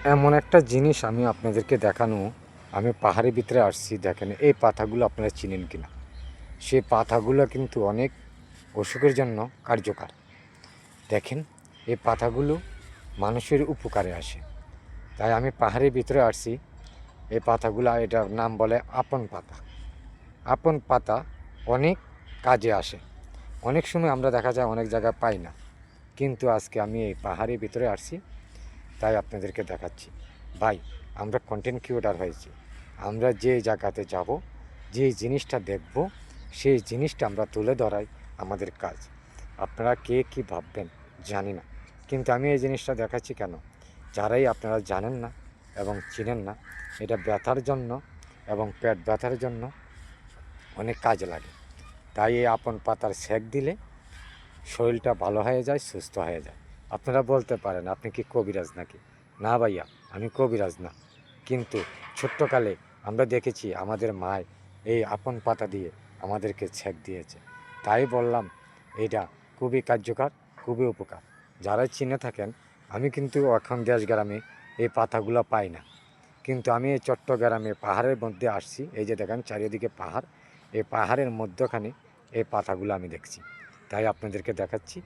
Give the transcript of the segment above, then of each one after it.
এমন একটা জিনিস আমি আপনাদেরকে দেখানো, আমি পাহাড়ের ভিতরে আসছি। দেখেন এই পাতাগুলো আপনারা চিনেন কিনা। সেই পাতাগুলো কিন্তু অনেক অসুখের জন্য কার্যকর। দেখেন এই পাতাগুলো মানুষের উপকারে আসে। তাই আমি পাহাড়ের ভিতরে আসছি। এই পাতাগুলো, এটার নাম বলে আপন পাতা। আপন পাতা অনেক কাজে আসে। অনেক সময় আমরা দেখা যায় অনেক জায়গায় পাই না, কিন্তু আজকে আমি এই পাহাড়ের ভিতরে আসছি, তাই আপনাদেরকে দেখাচ্ছি। ভাই, আমরা কন্টেন্ট ক্রিয়েটর হয়েছি। আমরা যে জায়গাতে যাব, যে জিনিসটা দেখব, সেই জিনিসটা আমরা তুলে ধরাই আমাদের কাজ। আপনারা কে কী ভাববেন জানি না, কিন্তু আমি এই জিনিসটা দেখাচ্ছি কেন, যারাই আপনারা জানেন না এবং চিনেন না, এটা ব্যথার জন্য এবং পেট ব্যথার জন্য অনেক কাজে লাগে। তাই এই আপন পাতার সেক দিলে শরীরটা ভালো হয়ে যায়, সুস্থ হয়ে যায়। আপনারা বলতে পারেন আপনি কি কবিরাজ নাকি? না ভাইয়া, আমি কবিরাজ না, কিন্তু ছোট্টকালে আমরা দেখেছি আমাদের মায় এই আপন পাতা দিয়ে আমাদেরকে ছেঁক দিয়েছে। তাই বললাম এটা খুবই কার্যকর, খুবই উপকার। যারা চিনে থাকেন, আমি কিন্তু এখন দেশ গ্রামে এই পাতাগুলো পাই না, কিন্তু আমি এই চট্টগ্রামে পাহাড়ের মধ্যে আসছি। এই যে দেখেন চারিদিকে পাহাড়, এই পাহাড়ের মধ্যখানে এই পাতাগুলো আমি দেখছি, তাই আপনাদেরকে দেখাচ্ছি।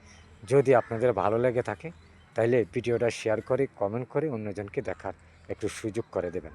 যদি আপনাদের ভালো লেগে থাকে তাইলে ভিডিওটা শেয়ার করে কমেন্ট করে অন্যজনকে দেখার একটু সুযোগ করে দেবেন।